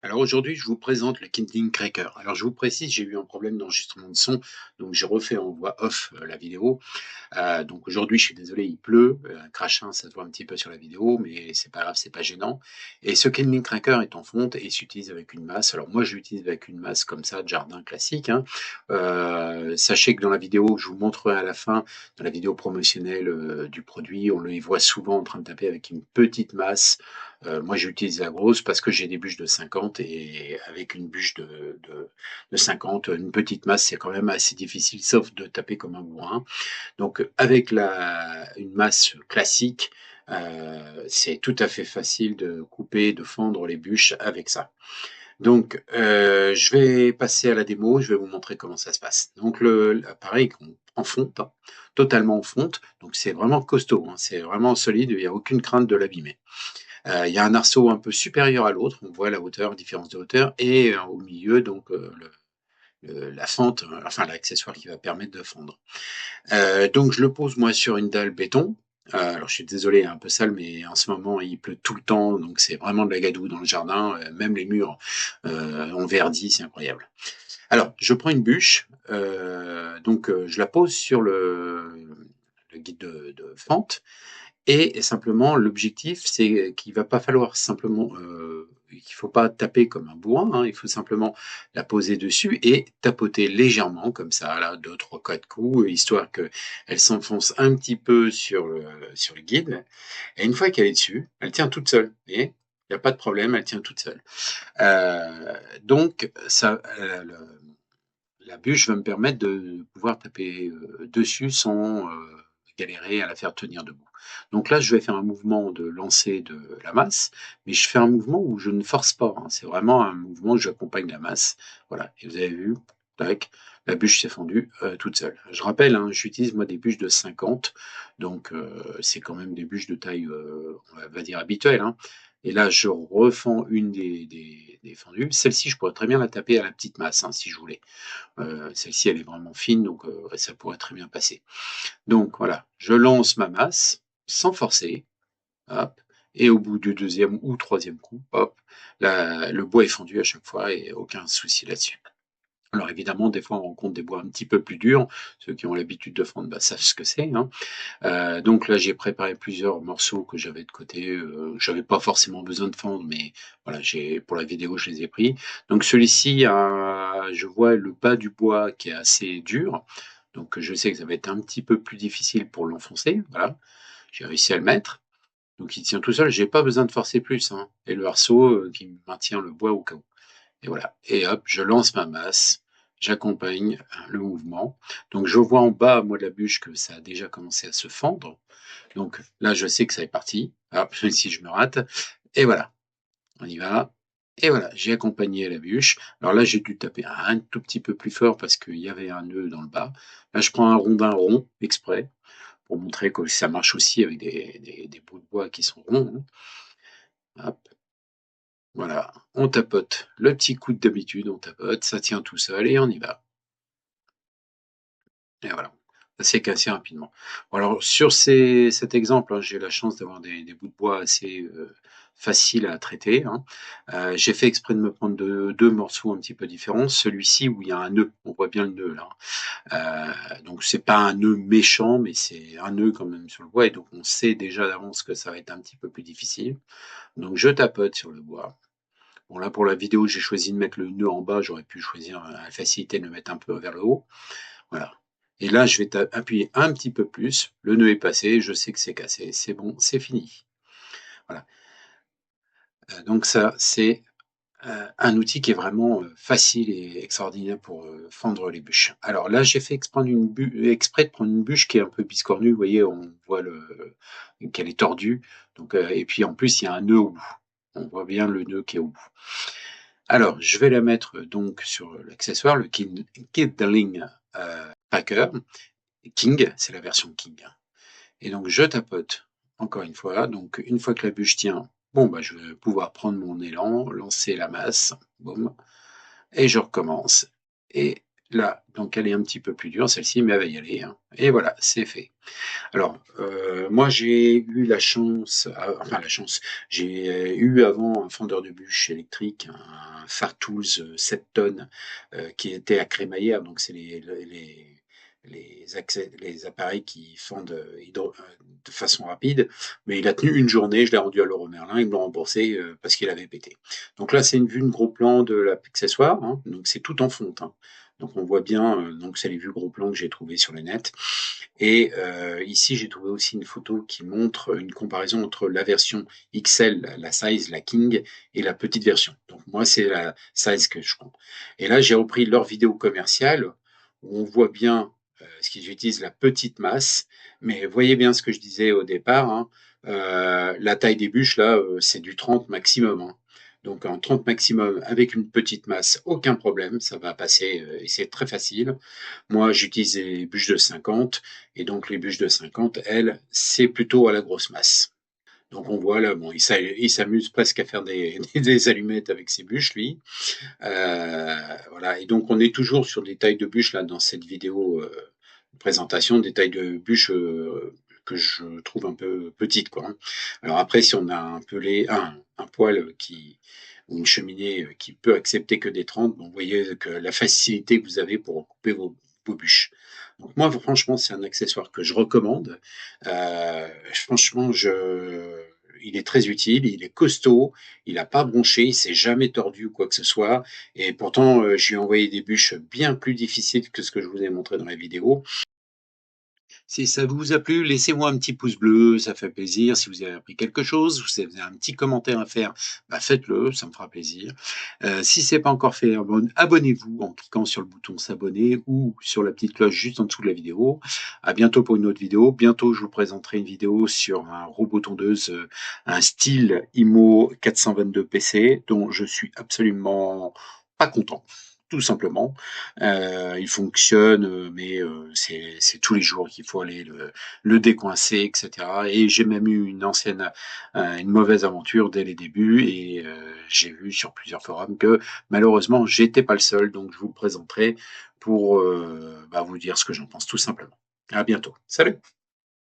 Alors aujourd'hui, je vous présente le Kindling Cracker. Alors je vous précise, j'ai eu un problème d'enregistrement de son, donc j'ai refait en voix off la vidéo. Donc aujourd'hui, je suis désolé, il pleut, un crachin, ça se voit un petit peu sur la vidéo, mais c'est pas grave, c'est pas gênant. Et ce Kindling Cracker est en fonte et s'utilise avec une masse. Alors moi, je l'utilise avec une masse comme ça, de jardin classique, hein. Sachez que dans la vidéo, je vous montrerai à la fin, dans la vidéo promotionnelle du produit, on le voit souvent en train de taper avec une petite masse. Moi, j'utilise la grosse parce que j'ai des bûches de 50 et avec une bûche de 50, une petite masse, c'est quand même assez difficile, sauf de taper comme un bourrin. Donc, avec une masse classique, c'est tout à fait facile de couper, de fendre les bûches avec ça. Donc, je vais passer à la démo, je vais vous montrer comment ça se passe. Donc, l'appareil en fonte, hein, totalement en fonte, donc c'est vraiment costaud, hein, c'est vraiment solide, il n'y a aucune crainte de l'abîmer. Il y a un arceau un peu supérieur à l'autre, on voit la hauteur, différence de hauteur, et au milieu, donc la fente, enfin l'accessoire qui va permettre de fondre. Donc je le pose moi sur une dalle béton. Alors je suis désolé, un peu sale, mais en ce moment il pleut tout le temps, donc c'est vraiment de la gadoue dans le jardin. Même les murs ont verdi, c'est incroyable. Alors je prends une bûche, je la pose sur le guide de fente. Et simplement, l'objectif, c'est qu'il va pas falloir simplement, qu'il faut pas taper comme un bourrin, hein, il faut simplement la poser dessus et tapoter légèrement comme ça, là, 2, 3, 4 coups, histoire qu'elle s'enfonce un petit peu sur le guide. Et une fois qu'elle est dessus, elle tient toute seule. Vous voyez? Il n'y a pas de problème, elle tient toute seule. Donc, ça, la bûche va me permettre de pouvoir taper dessus sans galérer à la faire tenir debout. Donc là, je vais faire un mouvement de lancer de la masse, mais je fais un mouvement où je ne force pas, hein. C'est vraiment un mouvement où j'accompagne la masse. Voilà, et vous avez vu, tac, la bûche s'est fendue toute seule. Je rappelle, hein, j'utilise moi des bûches de 50, donc c'est quand même des bûches de taille, on va dire habituelle, hein. Et là, je refends une des fendues. Celle-ci, je pourrais très bien la taper à la petite masse, hein, si je voulais. Celle-ci, elle est vraiment fine, donc ça pourrait très bien passer. Donc voilà, je lance ma masse sans forcer, hop, et au bout du deuxième ou troisième coup, hop, le bois est fendu à chaque fois et aucun souci là-dessus. Alors évidemment, des fois, on rencontre des bois un petit peu plus durs. Ceux qui ont l'habitude de fendre savent ce que c'est, hein. Donc là, j'ai préparé plusieurs morceaux que j'avais de côté. J'avais pas forcément besoin de fendre, mais voilà, pour la vidéo, je les ai pris. Donc celui-ci, je vois le bas du bois qui est assez dur. Donc je sais que ça va être un petit peu plus difficile pour l'enfoncer. Voilà, j'ai réussi à le mettre. Donc il tient tout seul. J'ai pas besoin de forcer plus, hein. Et le arceau qui maintient le bois au cas où. Et voilà. Et hop, je lance ma masse, j'accompagne le mouvement. Donc je vois en bas, moi, de la bûche que ça a déjà commencé à se fendre. Donc là, je sais que ça est parti. Hop, si je me rate. Et voilà, on y va. Et voilà, j'ai accompagné la bûche. Alors là, j'ai dû taper un tout petit peu plus fort parce qu'il y avait un nœud dans le bas. Là, je prends un rondin rond, exprès, pour montrer que ça marche aussi avec des bouts de bois qui sont ronds, hein. Hop, voilà, on tapote le petit coup d'habitude, on tapote, ça tient tout seul et on y va. Et voilà, ça s'est cassé rapidement. Bon alors sur cet exemple, hein, j'ai eu la chance d'avoir des bouts de bois assez faciles à traiter, hein. J'ai fait exprès de me prendre deux morceaux un petit peu différents. Celui-ci où il y a un nœud, on voit bien le nœud là. Donc c'est pas un nœud méchant, mais c'est un nœud quand même sur le bois et donc on sait déjà d'avance que ça va être un petit peu plus difficile. Donc je tapote sur le bois. Bon là pour la vidéo j'ai choisi de mettre le nœud en bas, j'aurais pu choisir la facilité de le mettre un peu vers le haut. Voilà. Et là je vais appuyer un petit peu plus, le nœud est passé, je sais que c'est cassé, c'est bon, c'est fini. Voilà. Donc ça c'est un outil qui est vraiment facile et extraordinaire pour fendre les bûches. Alors là j'ai fait exprès de prendre une bûche qui est un peu biscornue, vous voyez, on voit qu'elle est tordue. Donc, et puis en plus il y a un nœud au bout. On voit bien le nœud qui est au bout. Alors, je vais la mettre donc sur l'accessoire, le Kindling Packer. King, c'est la version King. Et donc, je tapote encore une fois. Donc, une fois que la bûche tient, bon, bah, je vais pouvoir prendre mon élan, lancer la masse, boum, et je recommence. Et là, donc, elle est un petit peu plus dure, celle-ci, mais elle va y aller, hein. Et voilà, c'est fait. Alors, moi, j'ai eu la chance, enfin la chance, j'ai eu avant un fendeur de bûches électrique, un Fartools 7 tonnes qui était à crémaillère, donc c'est les appareils qui fondent de façon rapide, mais il a tenu une journée, je l'ai rendu à Leroy Merlin, ils me l'ont remboursé parce qu'il avait pété. Donc là, c'est une vue de gros plan de l'accessoire, hein, donc c'est tout en fonte. Hein. Donc on voit bien, donc c'est les vues gros plans que j'ai trouvées sur le net. Et ici, j'ai trouvé aussi une photo qui montre une comparaison entre la version XL, la size, la King, et la petite version. Donc moi, c'est la size que je prends. Et là, j'ai repris leur vidéo commerciale où on voit bien ce qu'ils utilisent la petite masse. Mais voyez bien ce que je disais au départ. Hein, la taille des bûches, là, c'est du 30 maximum. Hein. Donc en 30 maximum avec une petite masse, aucun problème, ça va passer et c'est très facile. Moi, j'utilise des bûches de 50 et donc les bûches de 50, elles, c'est plutôt à la grosse masse. Donc on voit là, bon, il s'amuse presque à faire des allumettes avec ses bûches, lui. Voilà, et donc on est toujours sur des tailles de bûches là dans cette vidéo présentation, des tailles de bûches que je trouve un peu petites, quoi. Hein. Alors après, si on a un poêle ou une cheminée qui peut accepter que des 30, bon, vous voyez que la facilité que vous avez pour couper vos bûches. Donc moi, franchement, c'est un accessoire que je recommande. Franchement, il est très utile, il est costaud, il n'a pas bronché, il s'est jamais tordu ou quoi que ce soit. Et pourtant, je lui ai envoyé des bûches bien plus difficiles que ce que je vous ai montré dans la vidéo. Si ça vous a plu, laissez-moi un petit pouce bleu, ça fait plaisir. Si vous avez appris quelque chose, si vous avez un petit commentaire à faire, bah faites-le, ça me fera plaisir. Si c'est pas encore fait, abonnez-vous en cliquant sur le bouton s'abonner ou sur la petite cloche juste en dessous de la vidéo. À bientôt pour une autre vidéo. Bientôt, je vous présenterai une vidéo sur un robot tondeuse, un style IMO 422 PC dont je suis absolument pas content tout simplement. Il fonctionne, mais c'est tous les jours qu'il faut aller le décoincer, etc. Et j'ai même eu une mauvaise aventure dès les débuts, et j'ai vu sur plusieurs forums que malheureusement j'étais pas le seul, donc je vous le présenterai pour vous dire ce que j'en pense tout simplement. À bientôt. Salut!